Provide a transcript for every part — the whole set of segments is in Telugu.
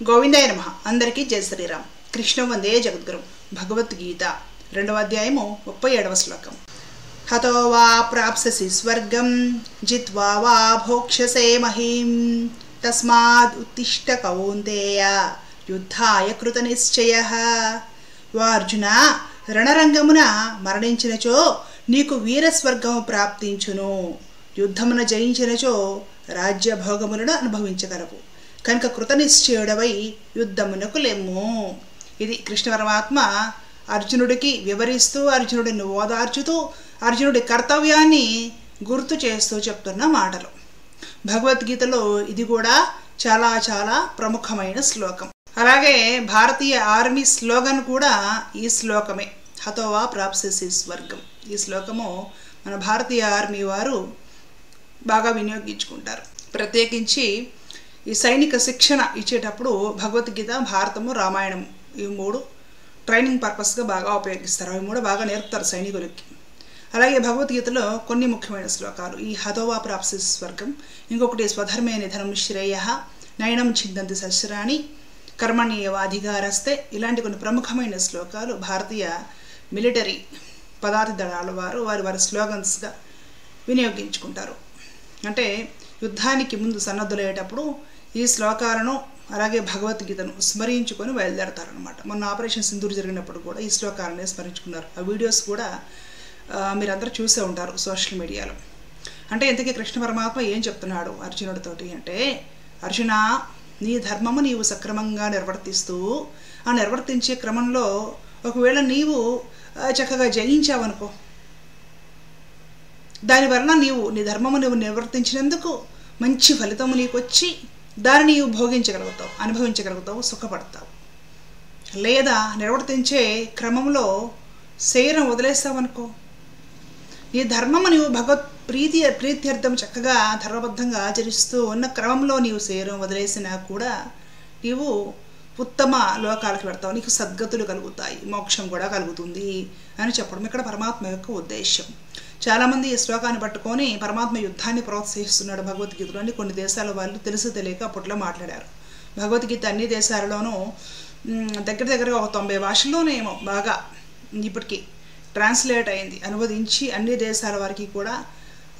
గోవిందాయ నమః. అందరికీ జై శ్రీరామ్. కృష్ణ వందే జగద్గురు. భగవద్గీత 2వ అధ్యాయము 37వ శ్లోకం. హతో వా ప్రాప్స్యసి స్వర్గం జిత్వా వా భోక్ష్యసే మహీం తస్మాద్ ఉత్తిష్ట కౌంతేయ యుద్ధాయ కృత నిశ్చయః. వా అర్జున, రణరంగమున మరణించినచో నీకు వీరస్వర్గము ప్రాప్తించును. యుద్ధమున జయించినచో రాజ్య భోగములను అనుభవించగలవు. కనుక కృతనిశ్చయుడవై యుద్ధమునకు లెమ్ము. ఇది కృష్ణ పరమాత్మ అర్జునుడికి వివరిస్తూ, అర్జునుడిని ఓదార్చుతూ, అర్జునుడి కర్తవ్యాన్ని గుర్తు చేస్తూ చెప్తున్న మాటలు. భగవద్గీతలో ఇది కూడా చాలా చాలా ప్రముఖమైన శ్లోకం. అలాగే భారతీయ ఆర్మీ స్లోగన్ కూడా ఈ శ్లోకమే, హతోవా ప్రాప్స్యసి స్వర్గం. ఈ శ్లోకము మన భారతీయ ఆర్మీ వారు బాగా వినియోగించుకుంటారు. ప్రత్యేకించి ఈ సైనిక శిక్షణ ఇచ్చేటప్పుడు భగవద్గీత, భారతము, రామాయణం ఈ 3 ట్రైనింగ్ పర్పస్గా బాగా ఉపయోగిస్తారు. అవి 3 బాగా నేర్పుతారు సైనికులకి. అలాగే భగవద్గీతలో కొన్ని ముఖ్యమైన శ్లోకాలు, ఈ హతోవా ప్రాప్స్యసి స్వర్గం, ఇంకొకటి స్వధర్మే నిధనం శ్రేయః, నయనం ఛిందంతి శస్త్రాణి కర్మణ్యేవాధికారస్తే. ఇలాంటి కొన్ని ప్రముఖమైన శ్లోకాలు భారతీయ మిలిటరీ పదాతి దళాల వారు వారి స్లోగన్స్గా వినియోగించుకుంటారు. అంటే యుద్ధానికి ముందు సన్నద్ధులయ్యేటప్పుడు ఈ శ్లోకాలను అలాగే భగవద్గీతను స్మరించుకొని బయలుదేరతారనమాట. మొన్న ఆపరేషన్ సింధూర్ జరిగినప్పుడు కూడా ఈ శ్లోకాలనే స్మరించుకున్నారు. ఆ వీడియోస్ కూడా మీరందరూ చూసే ఉంటారు సోషల్ మీడియాలో. అంటే ఇంతకీ కృష్ణ పరమాత్మ ఏం చెప్తున్నాడు అర్జునుడితోటి అంటే, అర్జున, నీ ధర్మము నీవు సక్రమంగా నిర్వర్తిస్తూ, ఆ నిర్వర్తించే క్రమంలో ఒకవేళ నీవు చక్కగా జయించావనుకో, దానివలన నీ ధర్మము నువ్వు నిర్వర్తించినందుకు మంచి ఫలితము నీకు వచ్చి దాన్ని నీవు భోగించగలుగుతావు, అనుభవించగలుగుతావు, సుఖపడతావు. లేదా నిర్వర్తించే క్రమంలో శరీరం వదిలేస్తావనుకో, నీ ధర్మము నీవు భగవత్ ప్రీత్యర్థం చక్కగా ధర్మబద్ధంగా ఆచరిస్తూ ఉన్న క్రమంలో నీవు శరీరం వదిలేసినా కూడా నీవు ఉత్తమ లోకాలకు పెడతావు, నీకు సద్గతులు కలుగుతాయి, మోక్షం కూడా కలుగుతుంది అని చెప్పడం ఇక్కడ పరమాత్మ యొక్క ఉద్దేశం. చాలామంది ఈ శ్లోకాన్ని పట్టుకొని పరమాత్మ యుద్ధాన్ని ప్రోత్సహిస్తున్నాడు భగవద్గీతలో అని కొన్ని దేశాల వాళ్ళు తెలిసి తెలియక అప్పట్లో మాట్లాడారు. భగవద్గీత అన్ని దేశాలలోనూ దగ్గరగా ఒక 90 భాషల్లోనేమో బాగా ఇప్పటికీ ట్రాన్స్లేట్ అయింది, అనువదించి అన్ని దేశాల వారికి కూడా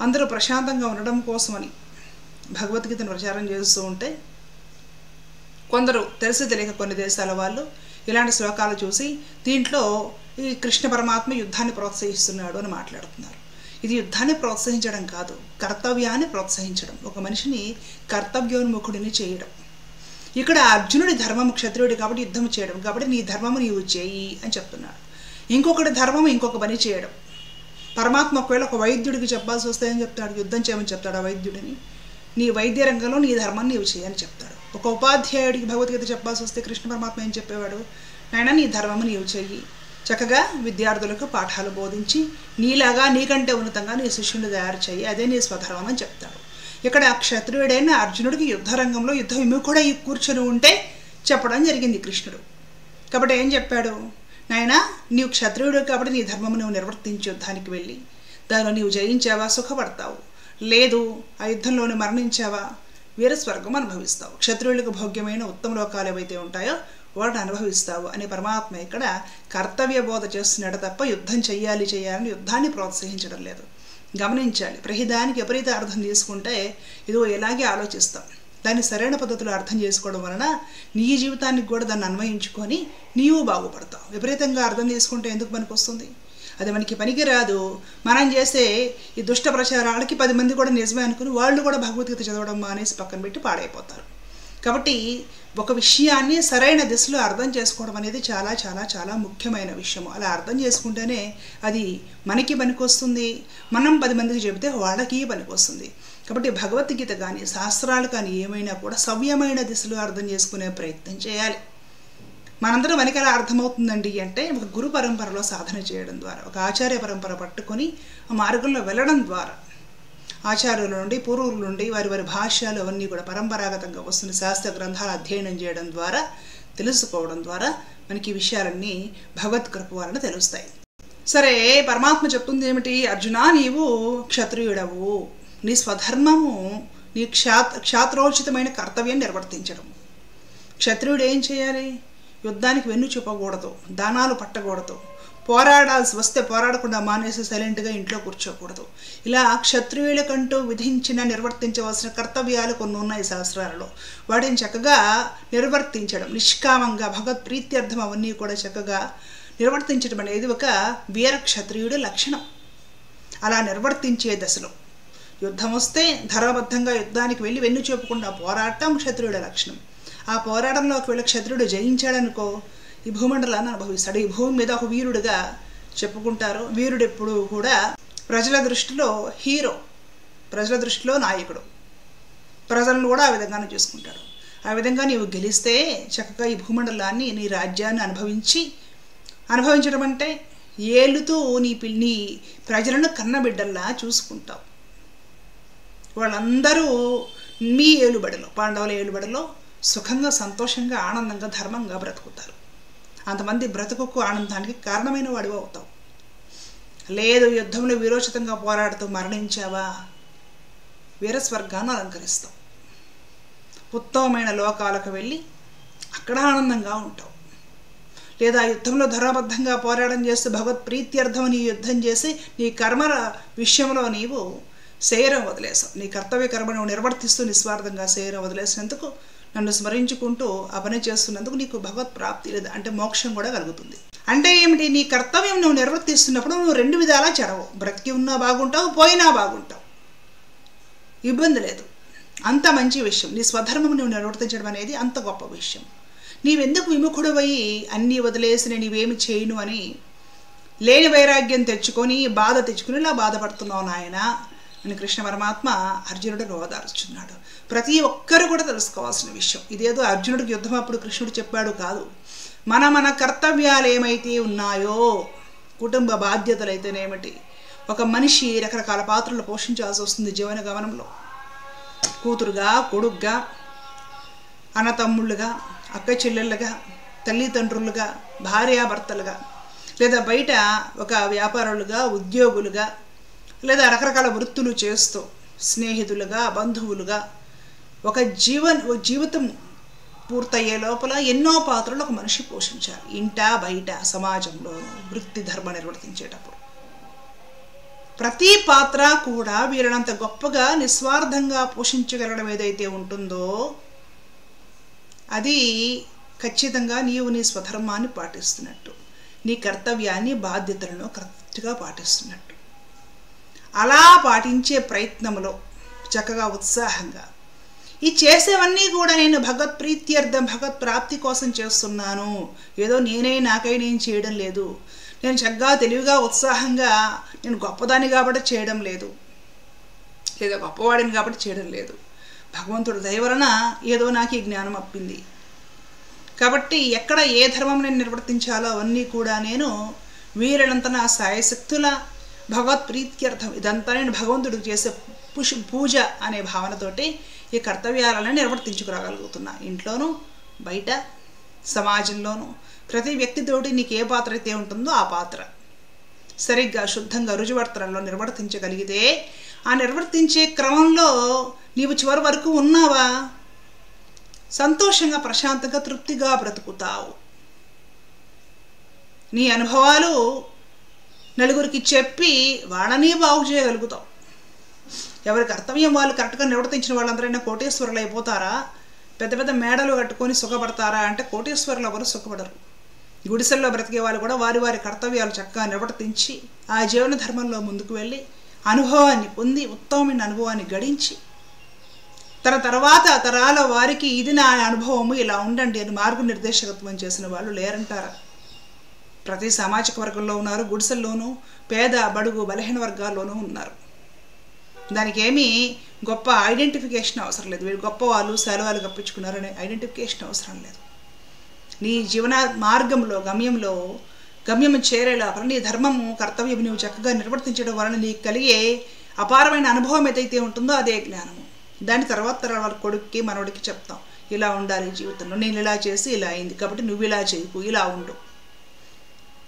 అందరూ ప్రశాంతంగా ఉండడం కోసమని భగవద్గీతను ప్రచారం చేస్తూ ఉంటే, కొందరు తెలిసి తెలియక కొన్ని దేశాల వాళ్ళు ఇలాంటి శ్లోకాలు చూసి దీంట్లో ఈ కృష్ణ పరమాత్మ యుద్ధాన్ని ప్రోత్సహిస్తున్నాడు అని మాట్లాడుతున్నారు. ఇది యుద్ధాన్ని ప్రోత్సహించడం కాదు, కర్తవ్యాన్ని ప్రోత్సహించడం, ఒక మనిషిని కర్తవ్యోన్ముఖుడిని చేయడం. ఇక్కడ అర్జునుడి ధర్మము క్షత్రియుడి కాబట్టి యుద్ధం చేయడం, కాబట్టి నీ ధర్మము నీవు చేయి అని చెప్తున్నాడు. ఇంకొకటి ధర్మము ఇంకొక పని చేయడం. పరమాత్మ ఒకవేళ ఒక వైద్యుడికి చెప్పాల్సి వస్తే ఏం చెప్తాడు, యుద్ధం చేయమని చెప్తాడు. ఆ వైద్యుడిని నీ వైద్య రంగంలో నీ ధర్మాన్ని నీవు చేయని చెప్తాడు. ఒక ఉపాధ్యాయుడికి భగవద్గీత చెప్పాల్సి వస్తే కృష్ణ పరమాత్మ ఏం చెప్పేవాడు, నాయన నీ ధర్మము నీవు చెయ్యి, చక్కగా విద్యార్థులకు పాఠాలు బోధించి నీలాగా నీకంటే ఉన్నతంగా నీ శిష్యుని తయారు చేయి, అదే నీ స్వధర్మం అని చెప్తాడు. ఇక్కడ క్షత్రియుడైన అర్జునుడికి యుద్ధ రంగంలో యుద్ధ విముఖుడై కూర్చొని ఉంటే చెప్పడం జరిగింది కృష్ణుడు. కాబట్టి ఏం చెప్పాడు, నాయన నీవు క్షత్రియుడు కాబట్టి నీ ధర్మము నువ్వు నిర్వర్తించి యుద్ధానికి వెళ్ళి దానిలో నీవు జయించావా సుఖపడతావు, లేదు ఆ యుద్ధంలోనే మరణించావా వీరస్వర్గం అనుభవిస్తావు, క్షత్రియులకు భోగ్యమైన ఉత్తమ లోకాలు ఏవైతే ఉంటాయో వాటిని అనుభవిస్తావు అని పరమాత్మ ఇక్కడ కర్తవ్య బోధ చేస్తున్నాడు తప్ప యుద్ధం చెయ్యాలని యుద్ధాన్ని ప్రోత్సహించడం లేదు. గమనించాలి, ప్రతిదానికి విపరీత అర్థం తీసుకుంటే ఇదిగో ఇలాగే ఆలోచిస్తాం. దాన్ని సరైన పద్ధతిలో అర్థం చేసుకోవడం వలన నీ జీవితానికి కూడా దాన్ని అన్వయించుకొని నీవు బాగుపడతావు. విపరీతంగా అర్థం చేసుకుంటే ఎందుకు పనికి వస్తుంది, అది మనకి పనికి రాదు. మనం చేసే ఈ దుష్ట ప్రచారాలకి 10 మంది కూడా నిజమే అనుకుని వాళ్ళు కూడా భగవద్గీత చదవడం మానేసి పక్కన పెట్టి పాడైపోతారు. కాబట్టి ఒక విషయాన్ని సరైన దిశలో అర్థం చేసుకోవడం అనేది చాలా చాలా చాలా ముఖ్యమైన విషయము. అలా అర్థం చేసుకుంటేనే అది మనకి పనికొస్తుంది, మనం 10 మందికి చెబితే వాళ్ళకి పనికొస్తుంది. కాబట్టి భగవద్గీత కానీ శాస్త్రాలు కానీ ఏమైనా కూడా సవ్యమైన దిశలో అర్థం చేసుకునే ప్రయత్నం చేయాలి. మనందరం మనకి ఎలా అర్థమవుతుందండి అంటే, ఒక గురు పరంపరలో సాధన చేయడం ద్వారా, ఒక ఆచార్య పరంపర పట్టుకొని ఆ మార్గంలో వెళ్ళడం ద్వారా, ఆచార్యుల నుండి పూర్వుల నుండి వారి భాష్యాలు అవన్నీ కూడా పరంపరాగతంగా వస్తున్న శాస్త్ర గ్రంథాలు అధ్యయనం చేయడం ద్వారా, తెలుసుకోవడం ద్వారా మనకి ఈ విషయాలన్నీ భగవత్కృప వలన తెలుస్తాయి. సరే, పరమాత్మ చెప్తుంది ఏమిటి, అర్జున నీవు క్షత్రియుడవు, నీ స్వధర్మము నీ క్షాత్రోచితమైన కర్తవ్యం నిర్వర్తించడం. క్షత్రియుడు ఏం చేయాలి? యుద్ధానికి వెన్ను చూపకూడదు, దానాలు పట్టకూడదు, పోరాడాల్సి వస్తే పోరాడకుండా మానేసి సైలెంట్గా ఇంట్లో కూర్చోకూడదు. ఇలా క్షత్రియులకంటూ విధించిన నిర్వర్తించవలసిన కర్తవ్యాలు కొన్ని ఉన్నాయి శాస్త్రాలలో. వాటిని చక్కగా నిర్వర్తించడం, నిష్కామంగా భగవత్ ప్రీత్యర్థం అవన్నీ కూడా చక్కగా నిర్వర్తించడం అనేది ఒక వీర క్షత్రియుడి లక్షణం. అలా నిర్వర్తించే దశలో యుద్ధం వస్తే ధర్మబద్ధంగా యుద్ధానికి వెళ్ళి వెన్ను చూపకుండా పోరాటం క్షత్రియుడి లక్షణం. ఆ పోరాటంలో ఒకవేళ క్షత్రియుడు జయించాడనుకో ఈ భూమండలాన్ని అనుభవిస్తాడు. ఈ భూమి మీద ఒక వీరుడిగా చెప్పుకుంటారు. వీరుడు ఎప్పుడు కూడా ప్రజల దృష్టిలో హీరో, ప్రజల దృష్టిలో నాయకుడు. ప్రజలను కూడా ఆ విధంగానే చూసుకుంటాడు. ఆ విధంగా నీవు గెలిస్తే చక్కగా ఈ భూమండలాన్ని, నీ రాజ్యాన్ని అనుభవించడం అంటే ఏలుతూ నీ ప్రజలను కన్నబిడ్డల్లా చూసుకుంటావు. వాళ్ళందరూ మీ ఏలుబడిలో, పాండవుల ఏలుబడిలో సుఖంగా, సంతోషంగా, ఆనందంగా, ధర్మంగా బ్రతుకుతారు. అంతమంది బ్రతుకుకు ఆనందానికి కారణమైన వాడివి అవుతావు. లేదు యుద్ధంలో వీరోచితంగా పోరాడుతూ మరణించావా, వీరస్వర్గాన్ని అలంకరిస్తావు. ఉత్తమమైన లోకాలకు వెళ్ళి అక్కడ ఆనందంగా ఉంటావు. లేదా యుద్ధంలో ధర్మబద్ధంగా పోరాటం చేస్తూ భగవత్ ప్రీత్యర్థం నీ యుద్ధం చేసి నీ కర్మల విషయంలో నీవు శరీరం వదిలేసావు. నీ కర్తవ్య కర్మను నిర్వర్తిస్తూ నిస్వార్థంగా శరీరం వదిలేసినందుకు, నన్ను స్మరించుకుంటూ ఆ పని చేస్తున్నందుకు నీకు భగవత్ ప్రాప్తి లేదా అంటే మోక్షం కూడా కలుగుతుంది. అంటే ఏమిటి? నీ కర్తవ్యం నువ్వు నిర్వర్తిస్తున్నప్పుడు నువ్వు రెండు విధాలా చెడవు. బ్రతికి ఉన్నా బాగుంటావు, పోయినా బాగుంటావు, ఇబ్బంది లేదు. అంత మంచి విషయం. నీ స్వధర్మం నువ్వు నిర్వర్తించడం అనేది అంత గొప్ప విషయం. నీవెందుకు విముఖుడవయి అన్నీ వదిలేసి నీవేమి చేయను అని లేని వైరాగ్యం తెచ్చుకొని బాధ తెచ్చుకుని ఇలా బాధపడుతున్నావు నాయన అని కృష్ణ పరమాత్మ అర్జునుడిని ఓదార్చున్నాడు. ప్రతి ఒక్కరు కూడా తెలుసుకోవాల్సిన విషయం. ఇదేదో అర్జునుడికి యుద్ధం అప్పుడు కృష్ణుడు చెప్పాడు కాదు. మన కర్తవ్యాలు ఏమైతే ఉన్నాయో, కుటుంబ బాధ్యతలు అయితేనేమిటి, ఒక మనిషి రకరకాల పాత్రలు పోషించాల్సి వస్తుంది జీవన గమనంలో. కూతురుగా, కొడుగ్గా, అన్నతమ్ముళ్ళుగా, అక్క చెల్లెళ్ళుగా, తల్లిదండ్రులుగా, భార్యాభర్తలుగా, లేదా బయట ఒక వ్యాపారులుగా, ఉద్యోగులుగా, లేదా రకరకాల వృత్తులు చేస్తూ స్నేహితులుగా, బంధువులుగా, ఒక జీవితం పూర్తయ్యే లోపల ఎన్నో పాత్రలు ఒక మనిషి పోషించాలి. ఇంట బయట సమాజంలోనూ వృత్తి ధర్మ నిర్వర్తించేటప్పుడు ప్రతి పాత్ర కూడా వీళ్ళనంత గొప్పగా నిస్వార్థంగా పోషించగలగడం ఏదైతే ఉంటుందో అది ఖచ్చితంగా నీవు నీ స్వధర్మాన్ని పాటిస్తున్నట్టు, నీ కర్తవ్యాన్ని, బాధ్యతలను కరెక్ట్గా పాటిస్తున్నట్టు. అలా పాటించే ప్రయత్నంలో చక్కగా ఉత్సాహంగా ఈ చేసేవన్నీ కూడా నేను భగవత్ ప్రీత్యర్థం, భగవత్ ప్రాప్తి కోసం చేస్తున్నాను, ఏదో నాకై నేను చేయడం లేదు, నేను చక్కగా తెలివిగా ఉత్సాహంగా నేను గొప్పదాన్ని కాబట్టి చేయడం లేదు, లేదా గొప్పవాడిని కాబట్టి చేయడం లేదు, భగవంతుడు దయ వలన ఏదో నాకు ఈ జ్ఞానం అప్పింది కాబట్టి ఎక్కడ ఏ ధర్మం నేను నిర్వర్తించాలో అవన్నీ కూడా నేను వీరనంత నా సాయశక్తుల భగవత్ ప్రీత్యర్థం, ఇదంతా నేను భగవంతుడికి చేసే పూజ అనే భావనతోటి ఈ కర్తవ్యాలను నిర్వర్తించుకురాగలుగుతున్నా. ఇంట్లోనూ బయట సమాజంలోనూ ప్రతి వ్యక్తితోటి నీకు ఏ పాత్ర అయితే ఉంటుందో ఆ పాత్ర సరిగ్గా శుద్ధంగా రుజువర్తనంలో నిర్వర్తించగలిగితే ఆ నిర్వర్తించే క్రమంలో నీవు చివరి వరకు ఉన్నావా, సంతోషంగా, ప్రశాంతంగా, తృప్తిగా బ్రతుకుతావు. నీ అనుభవాలు నలుగురికి చెప్పి వాళ్ళని బాగు చేయగలుగుతావు. ఎవరి కర్తవ్యం వాళ్ళు కరెక్ట్గా నిర్వర్తించిన వాళ్ళందరైనా కోటేశ్వరులు అయిపోతారా? పెద్ద పెద్ద మేడలు కట్టుకొని సుఖపడతారా అంటే కోటేశ్వరులు ఎవరు సుఖపడరు. గుడిసెల్లో బ్రతికే వాళ్ళు కూడా వారి వారి కర్తవ్యాలు చక్కగా నిర్వర్తించి ఆ జీవన ధర్మంలో ముందుకు వెళ్ళి అనుభవాన్ని పొంది ఉత్తమమైన అనుభవాన్ని గడించి తర్వాత తరాల వారికి ఇది నా అనుభవము, ఇలా ఉండండి అని మార్గనిర్దేశకత్వం చేసిన వాళ్ళు లేరంటారా? ప్రతి సామాజిక వర్గంలో ఉన్నారు, గుడిసెల్లోనూ, పేద బడుగు బలహీన వర్గాల్లోనూ ఉన్నారు. దానికి ఏమీ గొప్ప ఐడెంటిఫికేషన్ అవసరం లేదు. వీళ్ళు గొప్ప వాళ్ళు, సెలవులు కప్పించుకున్నారనే ఐడెంటిఫికేషన్ అవసరం లేదు. నీ జీవన మార్గంలో గమ్యం చేరే లోపల నీ ధర్మము, కర్తవ్యం నువ్వు చక్కగా నిర్వర్తించడం వలన నీకు కలిగే అపారమైన అనుభవం ఏదైతే ఉంటుందో అదే జ్ఞానము. దాని తర్వాత వాళ్ళ కొడుక్కి, మనవడికి చెప్తాం, ఇలా ఉండాలి జీవితంలో, నేను ఇలా చేసి ఇలా అయింది కాబట్టి నువ్వు ఇలా చేయకు, ఇలా ఉండు.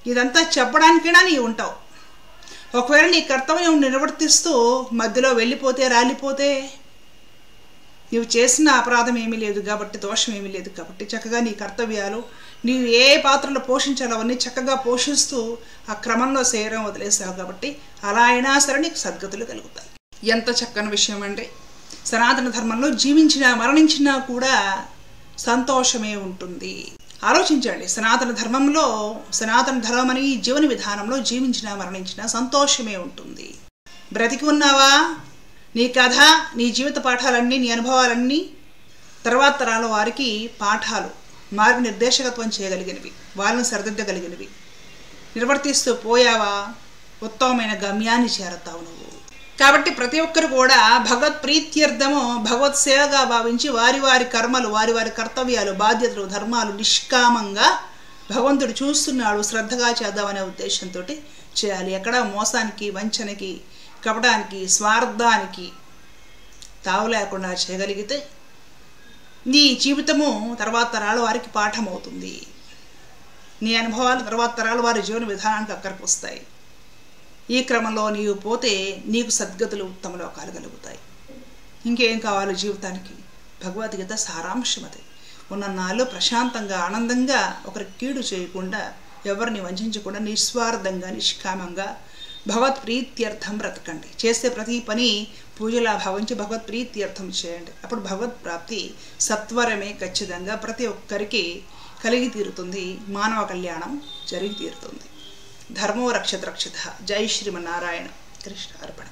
ఇదంతా చెప్పడానికైనా నీవు ఉంటావు. ఒకవేళ నీ కర్తవ్యం నిర్వర్తిస్తూ మధ్యలో వెళ్ళిపోతే, రాలిపోతే నీవు చేసిన అపరాధం ఏమీ లేదు కాబట్టి, దోషం ఏమీ లేదు కాబట్టి చక్కగా నీ కర్తవ్యాలు, నీవు ఏ పాత్రలు పోషించాలో అవన్నీ చక్కగా పోషిస్తూ ఆ క్రమంలో శరీరం వదిలేసావు కాబట్టి అలా అయినా సరే నీకు సద్గతులు కలుగుతాయి. ఎంత చక్కని విషయం అండి. సనాతన ధర్మంలో జీవించినా మరణించినా కూడా సంతోషమే ఉంటుంది. ఆలోచించండి, సనాతన ధర్మంలో, సనాతన ధర్మం అనే ఈ జీవన విధానంలో జీవించినా మరణించినా సంతోషమే ఉంటుంది. బ్రతికి ఉన్నావా, నీ కథ, నీ జీవిత పాఠాలన్నీ, నీ అనుభవాలన్నీ తర్వాత తరాల వారికి పాఠాలు, మార్గ నిర్దేశకత్వం చేయగలిగినవి, వాళ్ళని సరిదిద్దగలిగినవి. నిర్వర్తిస్తూ పోయావా, ఉత్తమమైన గమ్యాన్ని చేరతావు నువ్వు. కాబట్టి ప్రతి ఒక్కరు కూడా భగవత్ ప్రీత్యర్థము, భగవత్ సేవగా భావించి వారి వారి కర్మలు, వారి వారి కర్తవ్యాలు, బాధ్యతలు, ధర్మాలు నిష్కామంగా భగవంతుడు చూస్తున్నాడు, శ్రద్ధగా చేద్దామనే ఉద్దేశంతో చేయాలి. ఎక్కడ మోసానికి, వంచనకి, కపటానికి, స్వార్థానికి తావు లేకుండా చేయగలిగితే నీ జీవితము తర్వాత తరాల వారికి పాఠం అవుతుంది. నీ అనుభవాలు తర్వాత తరాల వారి జీవన విధానానికి అక్కడికి వస్తాయి. ఈ క్రమంలో నీవు పోతే నీకు సద్గతులు, ఉత్తమ లోకాలు కలుగుతాయి. ఇంకేం కావాలి జీవితానికి? భగవద్గీత సారాంశం అది. ఉన్న నాళ్ళు ప్రశాంతంగా, ఆనందంగా, ఒకరికి కీడు చేయకుండా, ఎవరిని వంచకుండా, నిస్వార్థంగా, నిష్కామంగా భగవత్ ప్రీత్యర్థం బ్రతకండి. చేసే ప్రతి పని పూజలా భావించి భగవత్ ప్రీత్యర్థం చేయండి. అప్పుడు భగవత్ ప్రాప్తి సత్వరమే ఖచ్చితంగా ప్రతి ఒక్కరికి కలిగి తీరుతుంది. మానవ కళ్యాణం జరిగి తీరుతుంది. ధర్మో రక్షత రక్షిత. జై శ్రీమన్నారాయణ. కృష్ణ అర్పణ.